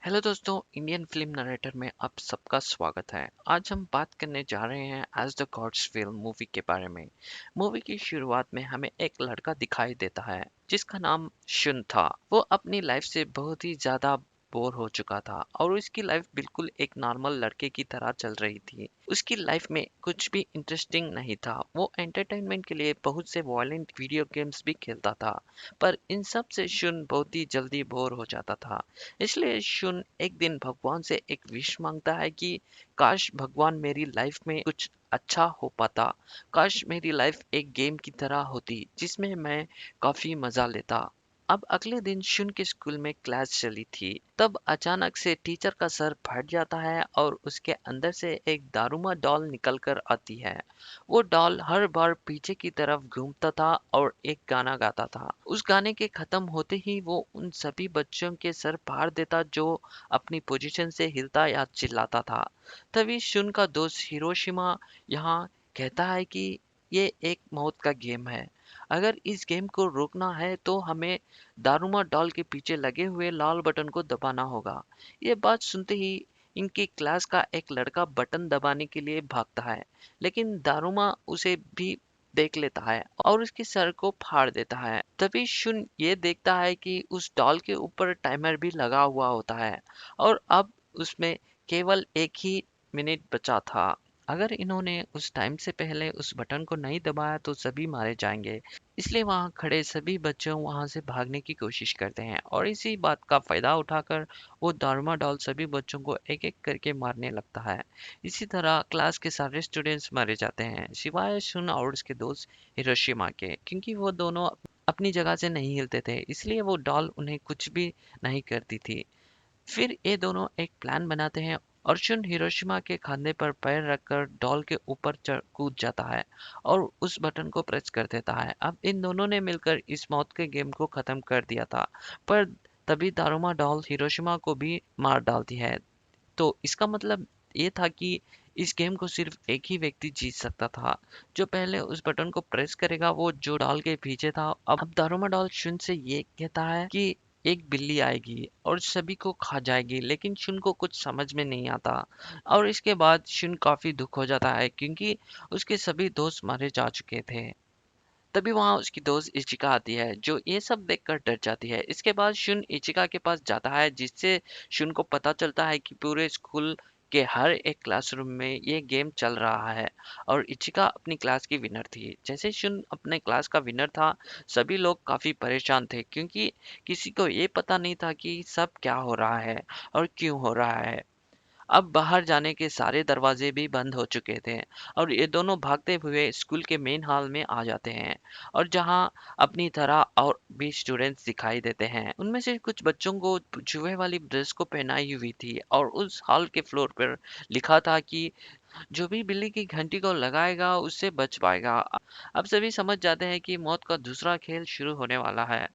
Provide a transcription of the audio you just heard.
Hello दोस्तों, Indian film narrator में आप सबका स्वागत है। आज हम बात करने जा रहे हैं as the gods film movie के बारे में। मूवी की शुरुआत में हमें एक लड़का दिखाई देता है जिसका नाम शुन था। वो अपनी लाइफ से बहुत ही ज्यादा बोर हो चुका था और उसकी लाइफ बिल्कुल एक नॉर्मल लड़के की तरह चल रही थी। उसकी लाइफ में कुछ भी इंटरेस्टिंग नहीं था। वो एंटरटेनमेंट के लिए बहुत से वायलेंट वीडियो गेम्स भी खेलता था, पर इन सब से शुन बहुत ही जल्दी बोर हो जाता था। इसलिए शुन एक दिन भगवान से एक विश मांगता है कि काश भगवान मेरी लाइफ में कुछ अच्छा हो पाता। काश मेरी लाइफ एक गेम की तरह होती जिसमें मैं काफी मजा लेता। अब अगले दिन शुन के स्कूल में क्लास चली थी। तब अचानक से टीचर का सर फट जाता है और उसके अंदर से एक दारूमा डॉल निकल कर आती है। वो डॉल हर बार पीछे की तरफ घूमता था और एक गाना गाता था। उस गाने के खत्म होते ही वो उन सभी बच्चों के सर फाड़ देता जो अपनी पोजीशन से हिलता या चिल्लाता था। तभी शुन का दोस्त हिरोशिमा यहाँ कहता है कि ये एक मौत का गेम है। अगर इस गेम को रोकना है तो हमें दारूमा डॉल के पीछे लगे हुए लाल बटन को दबाना होगा। ये बात सुनते ही इनकी क्लास का एक लड़का बटन दबाने के लिए भागता है, लेकिन दारूमा उसे भी देख लेता है और उसके सर को फाड़ देता है। तभी शुन ये देखता है कि उस डॉल के ऊपर टाइमर भी लगा हुआ होता है और अब उसमें केवल एक ही मिनट बचा था। अगर इन्होंने उस टाइम से पहले उस बटन को नहीं दबाया तो सभी मारे जाएंगे। इसलिए वहां खड़े सभी बच्चे वहां से भागने की कोशिश करते हैं और इसी बात का फायदा उठाकर वो दारुमा डॉल सभी बच्चों को एक एक करके मारने लगता है। इसी तरह क्लास के सारे स्टूडेंट्स मारे जाते हैं सिवाय शुन और उसके दोस्त हिरोशिमा के, क्योंकि वो दोनों अपनी जगह से नहीं हिलते थे, इसलिए वो डॉल उन्हें कुछ भी नहीं करती थी। फिर ये दोनों एक प्लान बनाते हैं और शुन हिरोशिमा के खांधे पर पैर रखकर डॉल के ऊपर चढ़ कूद जाता है और उस बटन को प्रेस कर देता है। अब इन दोनों ने मिलकर इस मौत के गेम को खत्म कर दिया था, पर तभी दारुमा डॉल हिरोशिमा को भी मार डालती है। तो इसका मतलब ये था कि इस गेम को सिर्फ एक ही व्यक्ति जीत सकता था। जो पहले उस बटन को प्रेस करेगा वो जो डॉल के पीछे था। अब दारुमा डॉल शुन से ये कहता है कि एक बिल्ली आएगी और सभी को खा जाएगी, लेकिन शुन को कुछ समझ में नहीं आता। और इसके बाद शुन काफी दुख हो जाता है क्योंकि उसके सभी दोस्त मारे जा चुके थे। तभी वहां उसकी दोस्त इचिका आती है जो ये सब देखकर डर जाती है। इसके बाद शुन इचिका के पास जाता है जिससे शुन को पता चलता है कि पूरे स्कूल के हर एक क्लासरूम में ये गेम चल रहा है और इचिका अपनी क्लास की विनर थी। जैसे शुन अपने क्लास का विनर था, सभी लोग काफी परेशान थे क्योंकि किसी को ये पता नहीं था कि सब क्या हो रहा है और क्यों हो रहा है। अब बाहर जाने के सारे दरवाजे भी बंद हो चुके थे और ये दोनों भागते हुए स्कूल के मेन हॉल में आ जाते हैं और जहां अपनी तरह और भी स्टूडेंट्स दिखाई देते हैं। उनमें से कुछ बच्चों को जुए वाली ड्रेस को पहनाई हुई थी और उस हॉल के फ्लोर पर लिखा था कि जो भी बिल्ली की घंटी को लगाएगा उससे बच पाएगा। अब सभी समझ जाते हैं कि मौत का दूसरा खेल शुरू होने वाला है।